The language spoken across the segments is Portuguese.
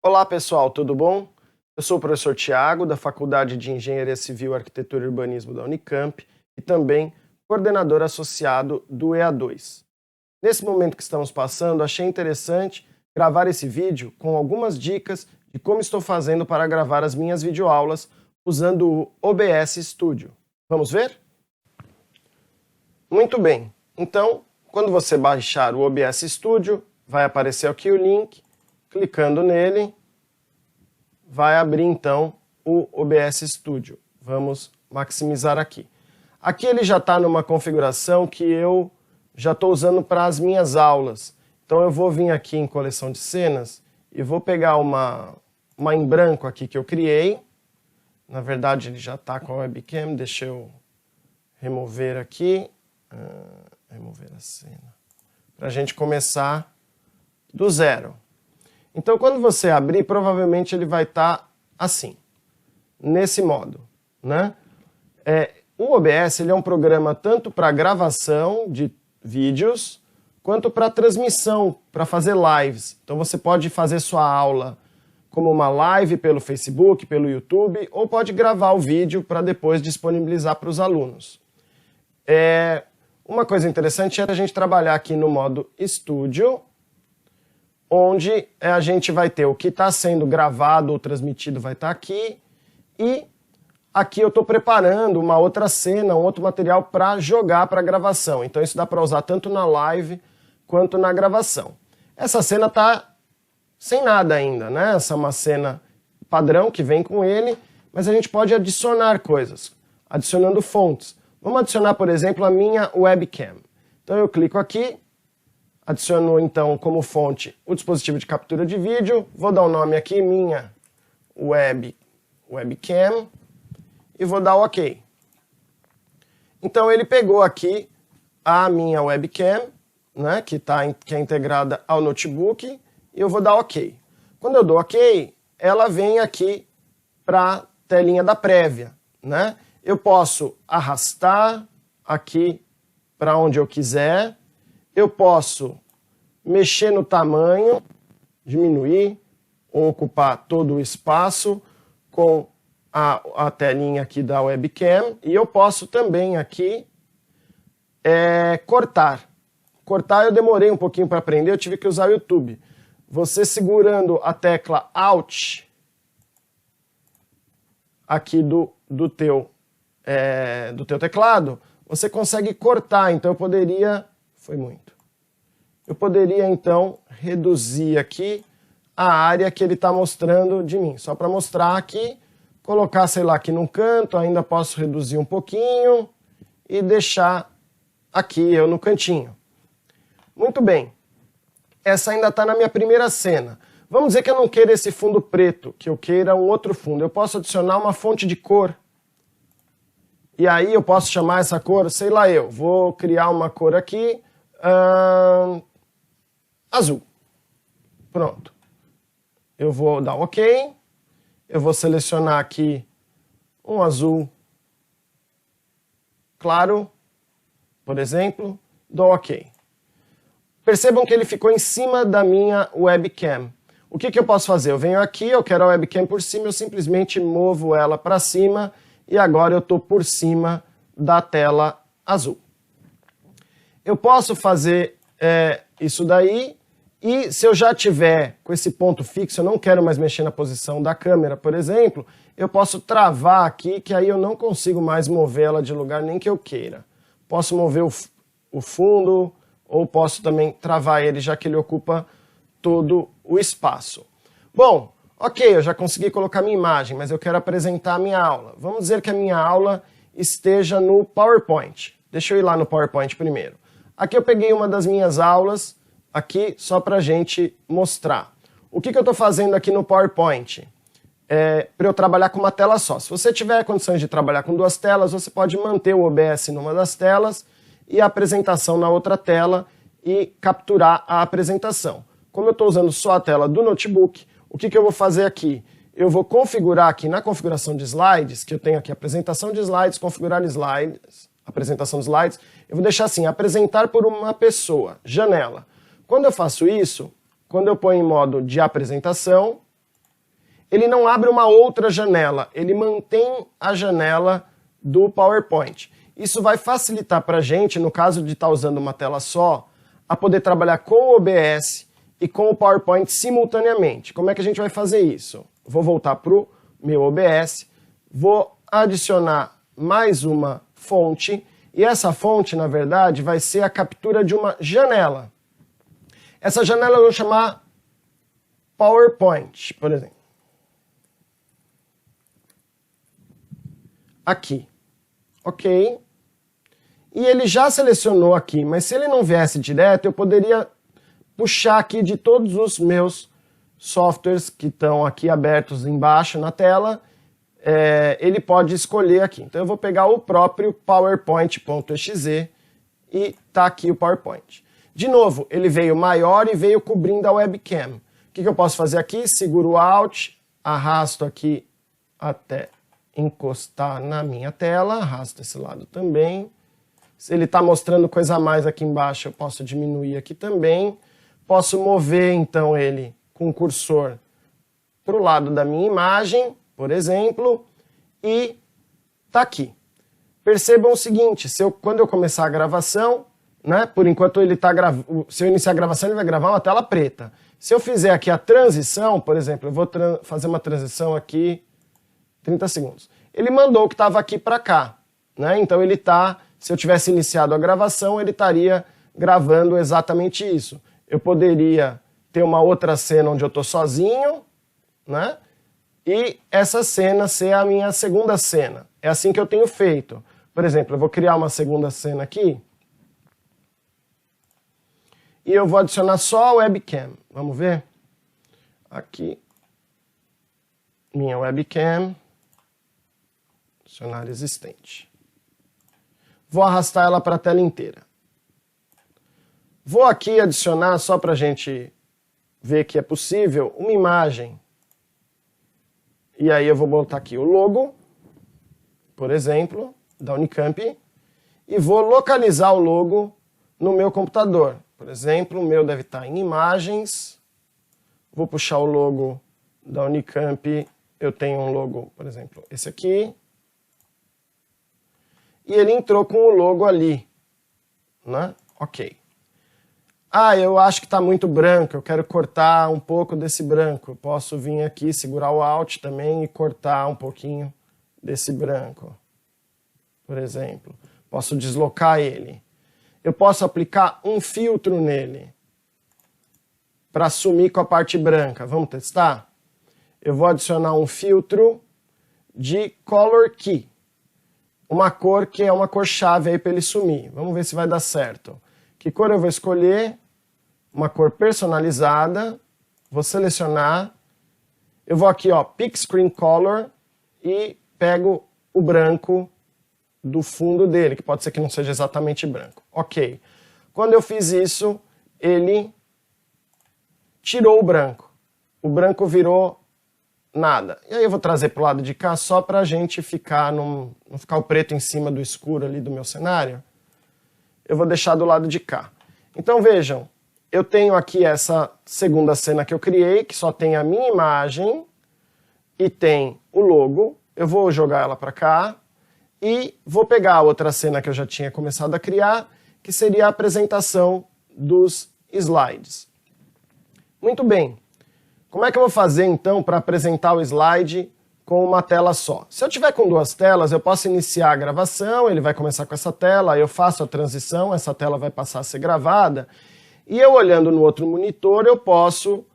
Olá pessoal, tudo bom? Eu sou o professor Tiago, da Faculdade de Engenharia Civil, Arquitetura e Urbanismo da Unicamp e também coordenador associado do EA2. Nesse momento que estamos passando, achei interessante gravar esse vídeo com algumas dicas de como estou fazendo para gravar as minhas videoaulas usando o OBS Studio. Vamos ver? Muito bem, então quando você baixar o OBS Studio, vai aparecer aqui o link. Clicando nele, vai abrir então o OBS Studio. Vamos maximizar aqui. Aqui ele já está numa configuração que eu já estou usando para as minhas aulas. Então eu vou vir aqui em coleção de cenas e vou pegar uma em branco aqui que eu criei. Na verdade ele já está com a webcam, deixa eu remover aqui. Remover a cena. Para a gente começar do zero. Então, quando você abrir, provavelmente ele vai estar assim, nesse modo, né? O OBS ele é um programa tanto para gravação de vídeos, quanto para transmissão, para fazer lives. Então, você pode fazer sua aula como uma live pelo Facebook, pelo YouTube, ou pode gravar o vídeo para depois disponibilizar para os alunos. Uma coisa interessante é a gente trabalhar aqui no modo Studio, onde a gente vai ter o que está sendo gravado ou transmitido vai estar aqui, e aqui eu estou preparando uma outra cena, um outro material para jogar para gravação. Então isso dá para usar tanto na live quanto na gravação. Essa cena está sem nada ainda, né? Essa é uma cena padrão que vem com ele, mas a gente pode adicionar coisas, adicionando fontes. Vamos adicionar, por exemplo, a minha webcam. Então eu clico aqui, adiciono então como fonte o dispositivo de captura de vídeo, vou dar o nome aqui, minha webcam, e vou dar OK. Então ele pegou aqui a minha webcam, né, que é integrada ao notebook, e eu vou dar OK. Quando eu dou OK, ela vem aqui para a telinha da prévia, né? Eu posso arrastar aqui para onde eu quiser. Eu posso mexer no tamanho, diminuir ou ocupar todo o espaço com a telinha aqui da webcam. E eu posso também aqui cortar. Cortar eu demorei um pouquinho para aprender, eu tive que usar o YouTube. Você segurando a tecla Alt aqui do teu teclado, você consegue cortar. Então eu poderia... Foi muito. Eu poderia, então, reduzir aqui a área que ele está mostrando de mim. Só para mostrar aqui, colocar, sei lá, aqui num canto, ainda posso reduzir um pouquinho e deixar aqui eu no cantinho. Muito bem. Essa ainda está na minha primeira cena. Vamos dizer que eu não queira esse fundo preto, que eu queira um outro fundo. Eu posso adicionar uma fonte de cor. E aí eu posso chamar essa cor, sei lá, eu vou criar uma cor aqui, azul. Pronto. Eu vou dar OK. Eu vou selecionar aqui um azul claro, por exemplo. Dou OK. Percebam que ele ficou em cima da minha webcam. O que eu posso fazer? Eu venho aqui, eu quero a webcam por cima, eu simplesmente movo ela para cima e agora eu estou por cima da tela azul. Eu posso fazer isso daí, e se eu já tiver com esse ponto fixo, eu não quero mais mexer na posição da câmera, por exemplo, eu posso travar aqui, que aí eu não consigo mais mover ela de lugar nem que eu queira. Posso mover o fundo, ou posso também travar ele, já que ele ocupa todo o espaço. Bom, ok, eu já consegui colocar minha imagem, mas eu quero apresentar a minha aula. Vamos dizer que a minha aula esteja no PowerPoint. Deixa eu ir lá no PowerPoint primeiro. Aqui eu peguei uma das minhas aulas, aqui só para a gente mostrar. O que eu estou fazendo aqui no PowerPoint? Para eu trabalhar com uma tela só. Se você tiver condições de trabalhar com duas telas, você pode manter o OBS numa das telas e a apresentação na outra tela e capturar a apresentação. Como eu estou usando só a tela do notebook, o que eu vou fazer aqui? Eu vou configurar aqui na configuração de slides, que eu tenho aqui apresentação de slides, configurar slides, apresentação de slides, eu vou deixar assim, apresentar por uma pessoa, janela. Quando eu faço isso, quando eu ponho em modo de apresentação, ele não abre uma outra janela, ele mantém a janela do PowerPoint. Isso vai facilitar para a gente, no caso de estar usando uma tela só, a poder trabalhar com o OBS e com o PowerPoint simultaneamente. Como é que a gente vai fazer isso? Vou voltar para o meu OBS, vou adicionar mais uma fonte, e essa fonte, na verdade, vai ser a captura de uma janela. Essa janela eu vou chamar PowerPoint, por exemplo. Aqui. Ok. E ele já selecionou aqui, mas se ele não viesse direto, eu poderia puxar aqui de todos os meus softwares que estão aqui abertos embaixo na tela, ele pode escolher aqui. Então eu vou pegar o próprio PowerPoint.exe e tá aqui o PowerPoint. De novo, ele veio maior e veio cobrindo a webcam. O que eu posso fazer aqui? Seguro o Alt, arrasto aqui até encostar na minha tela, arrasto esse lado também. Se ele está mostrando coisa a mais aqui embaixo, eu posso diminuir aqui também. Posso mover, então, ele com o cursor para o lado da minha imagem, por exemplo, e tá aqui. Percebam o seguinte, quando eu começar a gravação, né, por enquanto ele tá se eu iniciar a gravação, ele vai gravar uma tela preta. Se eu fizer aqui a transição, por exemplo, eu vou fazer uma transição aqui, 30 segundos. Ele mandou o que estava aqui para cá, né? Então ele tá, se eu tivesse iniciado a gravação, ele estaria gravando exatamente isso. Eu poderia ter uma outra cena onde eu estou sozinho, né? E essa cena ser a minha segunda cena. É assim que eu tenho feito. Por exemplo, eu vou criar uma segunda cena aqui. E eu vou adicionar só a webcam. Vamos ver? Aqui. Minha webcam. Adicionar existente. Vou arrastar ela para a tela inteira. Vou aqui adicionar, só para a gente ver que é possível, uma imagem. E aí eu vou botar aqui o logo, por exemplo, da Unicamp, e vou localizar o logo no meu computador. Por exemplo, o meu deve estar em imagens. Vou puxar o logo da Unicamp. Eu tenho um logo, por exemplo, esse aqui. E ele entrou com o logo ali, né? Ok. Ah, eu acho que está muito branco, eu quero cortar um pouco desse branco. Eu posso vir aqui, segurar o Alt também e cortar um pouquinho desse branco, por exemplo. Posso deslocar ele. Eu posso aplicar um filtro nele para sumir com a parte branca. Vamos testar? Eu vou adicionar um filtro de Color Key. Uma cor que é uma cor-chave aí para ele sumir. Vamos ver se vai dar certo. Que cor eu vou escolher? Uma cor personalizada. Vou selecionar. Eu vou aqui, ó, Pick Screen Color e pego o branco do fundo dele, que pode ser que não seja exatamente branco. Ok. Quando eu fiz isso, ele tirou o branco. O branco virou nada. E aí eu vou trazer para o lado de cá só para a gente ficar, não ficar o preto em cima do escuro ali do meu cenário. Eu vou deixar do lado de cá. Então vejam, eu tenho aqui essa segunda cena que eu criei, que só tem a minha imagem e tem o logo. Eu vou jogar ela para cá e vou pegar a outra cena que eu já tinha começado a criar, que seria a apresentação dos slides. Muito bem. Como é que eu vou fazer, então, para apresentar o slide com uma tela só? Se eu tiver com duas telas, eu posso iniciar a gravação, ele vai começar com essa tela, eu faço a transição, essa tela vai passar a ser gravada, e eu olhando no outro monitor, eu posso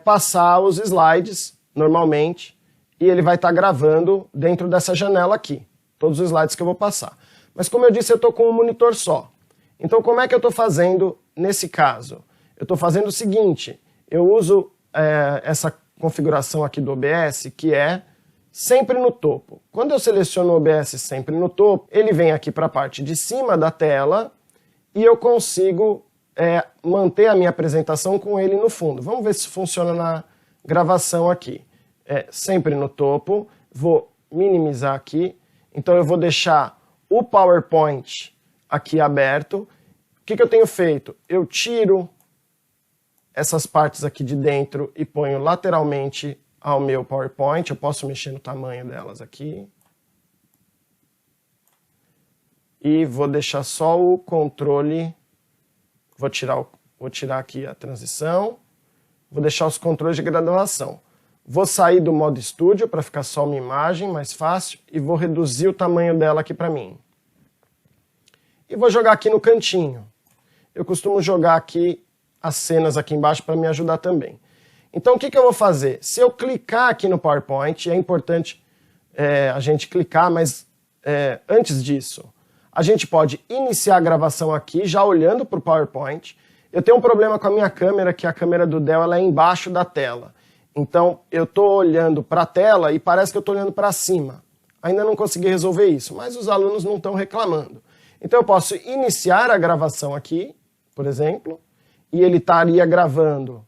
passar os slides, normalmente, e ele vai estar gravando dentro dessa janela aqui, todos os slides que eu vou passar. Mas como eu disse, eu estou com um monitor só. Então, como é que eu estou fazendo nesse caso? Eu estou fazendo o seguinte, eu uso essa configuração aqui do OBS, que é sempre no topo. Quando eu seleciono o OBS sempre no topo, ele vem aqui para a parte de cima da tela e eu consigo manter a minha apresentação com ele no fundo. Vamos ver se funciona na gravação aqui. Sempre no topo, vou minimizar aqui, então eu vou deixar o PowerPoint aqui aberto. O que eu tenho feito? Eu tiro essas partes aqui de dentro e ponho lateralmente ao meu PowerPoint, eu posso mexer no tamanho delas aqui. E vou deixar só o controle, vou tirar aqui a transição, vou deixar os controles de graduação. Vou sair do modo estúdio para ficar só uma imagem, mais fácil, e vou reduzir o tamanho dela aqui para mim. E vou jogar aqui no cantinho. Eu costumo jogar aqui as cenas aqui embaixo para me ajudar também. Então o que eu vou fazer? Se eu clicar aqui no PowerPoint, é importante a gente clicar, mas antes disso, a gente pode iniciar a gravação aqui, já olhando para o PowerPoint. Eu tenho um problema com a minha câmera, que a câmera do Dell ela é embaixo da tela. Então eu estou olhando para a tela e parece que eu estou olhando para cima. Ainda não consegui resolver isso, mas os alunos não estão reclamando. Então eu posso iniciar a gravação aqui, por exemplo, e ele estaria gravando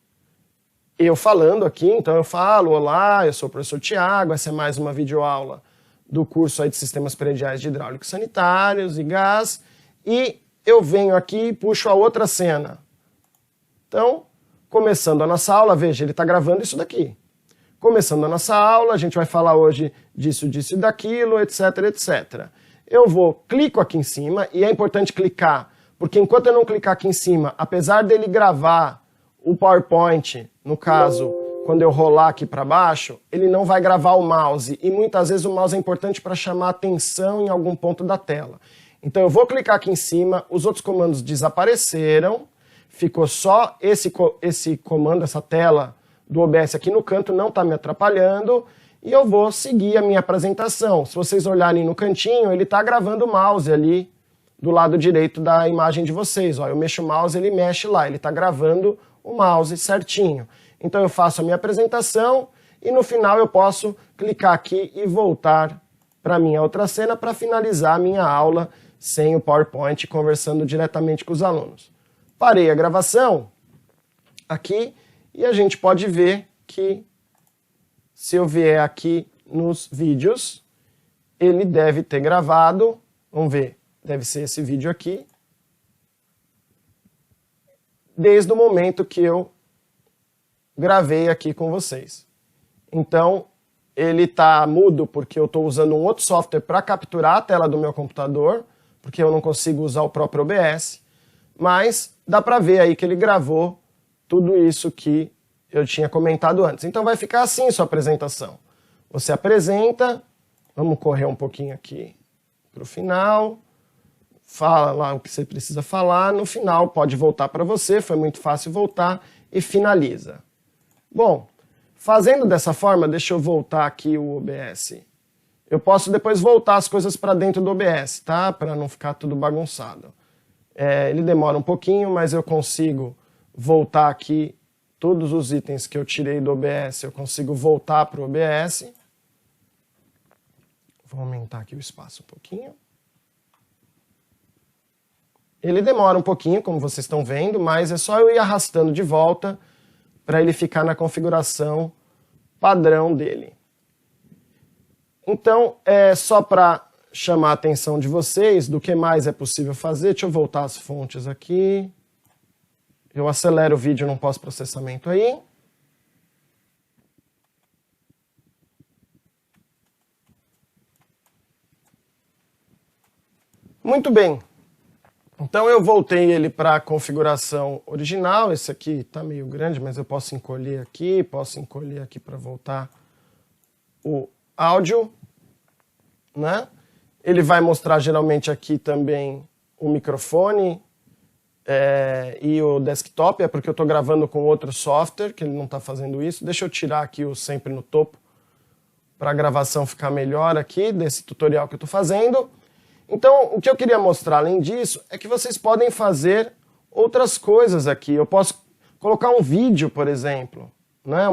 eu falando aqui, então eu falo, olá, eu sou o professor Tiago, essa é mais uma videoaula do curso aí de Sistemas Prediais de Hidráulicos Sanitários e Gás, e eu venho aqui e puxo a outra cena. Então, começando a nossa aula, veja, ele está gravando isso daqui. Começando a nossa aula, a gente vai falar hoje disso, disso e daquilo, etc, etc. Eu clico aqui em cima, e é importante clicar, porque enquanto eu não clicar aqui em cima, apesar dele gravar o PowerPoint, no caso, quando eu rolar aqui para baixo, ele não vai gravar o mouse, e muitas vezes o mouse é importante para chamar atenção em algum ponto da tela. Então eu vou clicar aqui em cima, os outros comandos desapareceram, ficou só esse comando, essa tela do OBS aqui no canto, não está me atrapalhando, e eu vou seguir a minha apresentação. Se vocês olharem no cantinho, ele está gravando o mouse ali do lado direito da imagem de vocês. Ó, eu mexo o mouse, ele mexe lá, ele está gravando o mouse certinho. Então eu faço a minha apresentação e no final eu posso clicar aqui e voltar para a minha outra cena para finalizar a minha aula sem o PowerPoint, conversando diretamente com os alunos. Parei a gravação aqui e a gente pode ver que se eu vier aqui nos vídeos, ele deve ter gravado, vamos ver, deve ser esse vídeo aqui, desde o momento que eu gravei aqui com vocês. Então, ele está mudo porque eu estou usando um outro software para capturar a tela do meu computador, porque eu não consigo usar o próprio OBS, mas dá para ver aí que ele gravou tudo isso que eu tinha comentado antes. Então vai ficar assim sua apresentação. Você apresenta, vamos correr um pouquinho aqui para o final, fala lá o que você precisa falar, no final pode voltar para você, foi muito fácil voltar, e finaliza. Bom, fazendo dessa forma, deixa eu voltar aqui o OBS. Eu posso depois voltar as coisas para dentro do OBS, tá? Para não ficar tudo bagunçado. Ele demora um pouquinho, mas eu consigo voltar aqui todos os itens que eu tirei do OBS, eu consigo voltar para o OBS. Vou aumentar aqui o espaço um pouquinho. Ele demora um pouquinho, como vocês estão vendo, mas é só eu ir arrastando de volta para ele ficar na configuração padrão dele. Então, só para chamar a atenção de vocês do que mais é possível fazer, deixa eu voltar as fontes aqui. Eu acelero o vídeo no pós-processamento aí. Muito bem. Então eu voltei ele para a configuração original. Esse aqui está meio grande, mas eu posso encolher aqui para voltar o áudio, né? Ele vai mostrar geralmente aqui também o microfone e o desktop, é porque eu estou gravando com outro software, que ele não está fazendo isso. Deixa eu tirar aqui o sempre no topo, para a gravação ficar melhor aqui, desse tutorial que eu estou fazendo. Então, o que eu queria mostrar, além disso, é que vocês podem fazer outras coisas aqui. Eu posso colocar um vídeo, por exemplo, né?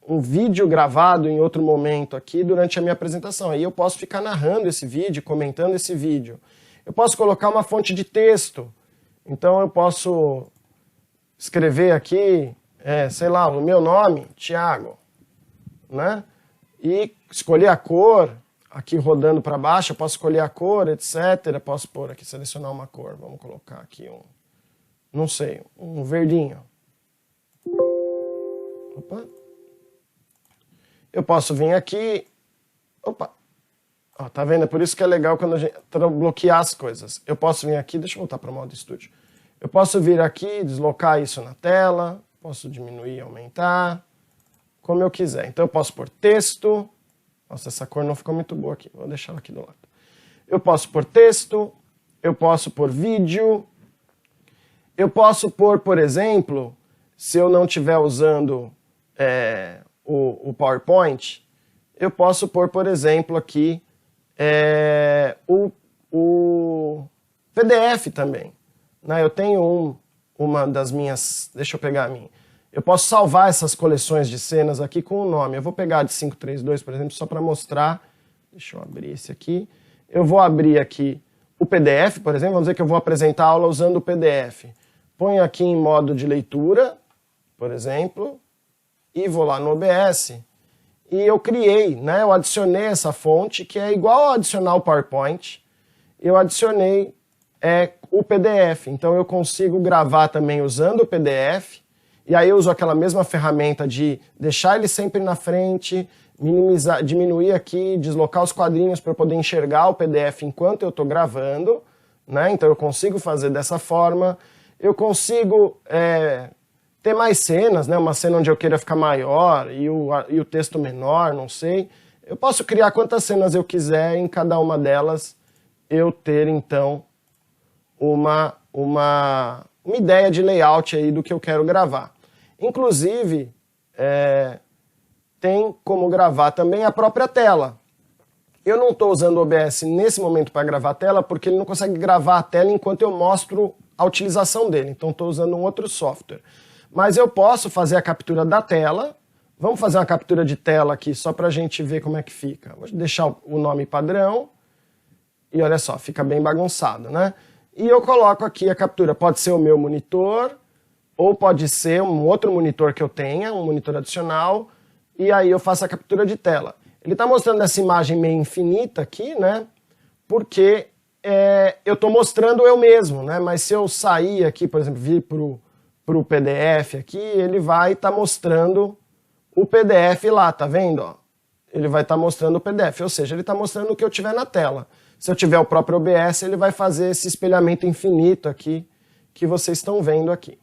Um vídeo gravado em outro momento aqui durante a minha apresentação. Aí eu posso ficar narrando esse vídeo, comentando esse vídeo. Eu posso colocar uma fonte de texto. Então eu posso escrever aqui, sei lá, o meu nome, Tiago, né? E escolher a cor, aqui rodando para baixo, eu posso escolher a cor, etc. Posso pôr aqui, selecionar uma cor. Vamos colocar aqui não sei, um verdinho. Opa. Eu posso vir aqui, opa, ó, tá vendo? É por isso que é legal quando a gente bloquear as coisas. Eu posso vir aqui, deixa eu voltar para o modo estúdio. Eu posso vir aqui, deslocar isso na tela, posso diminuir e aumentar, como eu quiser. Então eu posso pôr texto, nossa, essa cor não ficou muito boa aqui, vou deixar ela aqui do lado. Eu posso pôr texto, eu posso pôr vídeo, eu posso pôr, por exemplo, se eu não estiver usando o PowerPoint, eu posso pôr, por exemplo, aqui o PDF também. Né? Eu tenho uma das minhas... Deixa eu pegar a minha. Eu posso salvar essas coleções de cenas aqui com o nome. Eu vou pegar de 532, por exemplo, só para mostrar. Deixa eu abrir esse aqui. Eu vou abrir aqui o PDF, por exemplo. Vamos dizer que eu vou apresentar a aula usando o PDF. Ponho aqui em modo de leitura, por exemplo, e vou lá no OBS. E eu criei, né? Eu adicionei essa fonte, que é igual a adicionar o PowerPoint. Eu adicionei o PDF. Então eu consigo gravar também usando o PDF. E aí eu uso aquela mesma ferramenta de deixar ele sempre na frente, minimizar, diminuir aqui, deslocar os quadrinhos para eu poder enxergar o PDF enquanto eu estou gravando. Né? Então eu consigo fazer dessa forma. Eu consigo ter mais cenas, né? Uma cena onde eu queira ficar maior e o texto menor, não sei. Eu posso criar quantas cenas eu quiser, em cada uma delas eu ter, então, uma ideia de layout aí do que eu quero gravar. Inclusive, tem como gravar também a própria tela. Eu não estou usando o OBS nesse momento para gravar a tela, porque ele não consegue gravar a tela enquanto eu mostro a utilização dele. Então estou usando um outro software. Mas eu posso fazer a captura da tela. Vamos fazer uma captura de tela aqui só para a gente ver como é que fica. Vou deixar o nome padrão. E olha só, fica bem bagunçado, né? E eu coloco aqui a captura. Pode ser o meu monitor, ou pode ser um outro monitor que eu tenha, um monitor adicional. E aí eu faço a captura de tela. Ele está mostrando essa imagem meio infinita aqui, né? Porque eu estou mostrando eu mesmo, né? Mas se eu sair aqui, por exemplo, vir para o PDF aqui, ele vai estar mostrando o PDF lá, tá vendo? Ó? Ele vai estar mostrando o PDF, ou seja, ele está mostrando o que eu tiver na tela. Se eu tiver o próprio OBS, ele vai fazer esse espelhamento infinito aqui, que vocês estão vendo aqui.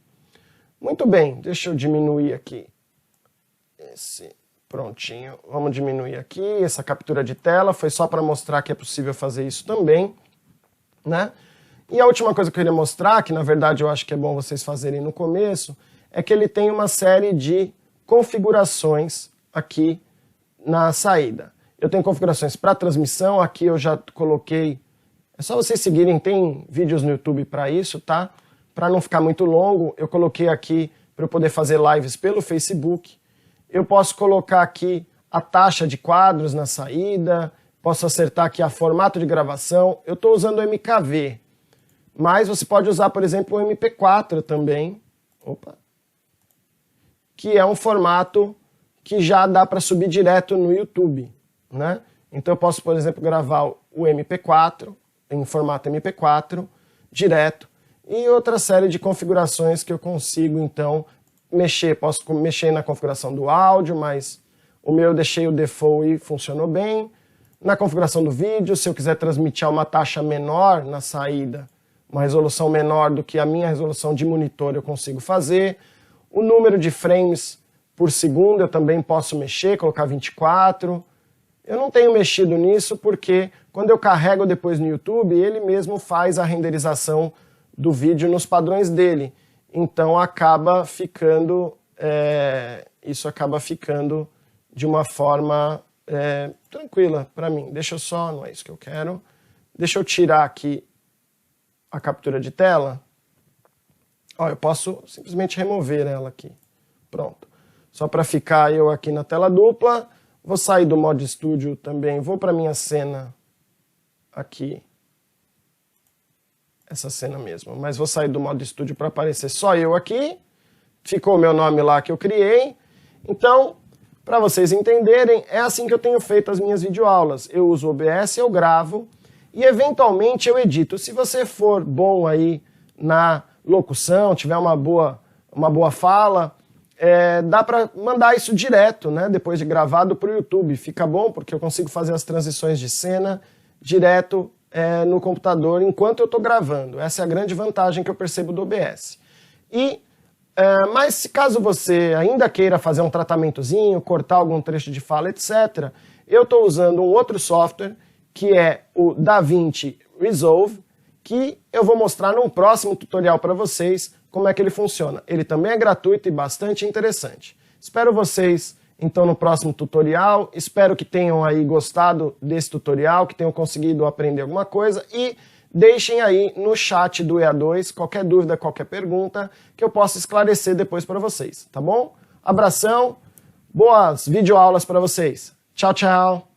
Muito bem, deixa eu diminuir aqui. Prontinho, vamos diminuir aqui. Essa captura de tela foi só para mostrar que é possível fazer isso também, né? E a última coisa que eu queria mostrar, que na verdade eu acho que é bom vocês fazerem no começo, é que ele tem uma série de configurações aqui na saída. Eu tenho configurações para transmissão, aqui eu já coloquei, é só vocês seguirem, tem vídeos no YouTube para isso, tá? Para não ficar muito longo, eu coloquei aqui para eu poder fazer lives pelo Facebook. Eu posso colocar aqui a taxa de quadros na saída, posso acertar aqui a formato de gravação. Eu estou usando o MKV, mas você pode usar, por exemplo, o MP4 também, que é um formato que já dá para subir direto no YouTube, né? Então eu posso, por exemplo, gravar o MP4 em formato MP4 direto e outra série de configurações que eu consigo, então, mexer. Posso mexer na configuração do áudio, mas o meu eu deixei o default e funcionou bem. Na configuração do vídeo, se eu quiser transmitir a uma taxa menor na saída, uma resolução menor do que a minha resolução de monitor, eu consigo fazer. O número de frames por segundo eu também posso mexer, colocar 24. Eu não tenho mexido nisso porque quando eu carrego depois no YouTube, ele mesmo faz a renderização do vídeo nos padrões dele. Então acaba ficando, isso acaba ficando de uma forma tranquila para mim. Deixa eu só, não é isso que eu quero. Deixa eu tirar aqui a captura de tela. Ó, eu posso simplesmente remover ela aqui. Pronto. Só para ficar eu aqui na tela dupla. Vou sair do modo estúdio também. Vou para minha cena aqui. Essa cena mesmo. Mas vou sair do modo estúdio para aparecer só eu aqui. Ficou o meu nome lá que eu criei. Então, para vocês entenderem, é assim que eu tenho feito as minhas videoaulas. Eu uso o OBS, eu gravo e eventualmente eu edito. Se você for bom aí na locução, tiver uma boa fala, dá para mandar isso direto, né, depois de gravado para o YouTube. Fica bom porque eu consigo fazer as transições de cena direto no computador enquanto eu estou gravando. Essa é a grande vantagem que eu percebo do OBS. Mas se caso você ainda queira fazer um tratamentozinho, cortar algum trecho de fala, etc., eu estou usando um outro software, que é o DaVinci Resolve, que eu vou mostrar num próximo tutorial para vocês como é que ele funciona. Ele também é gratuito e bastante interessante. Espero vocês, então, no próximo tutorial. Espero que tenham aí gostado desse tutorial, que tenham conseguido aprender alguma coisa e deixem aí no chat do EA2 qualquer dúvida, qualquer pergunta que eu possa esclarecer depois para vocês, tá bom? Abração, boas videoaulas para vocês. Tchau, tchau!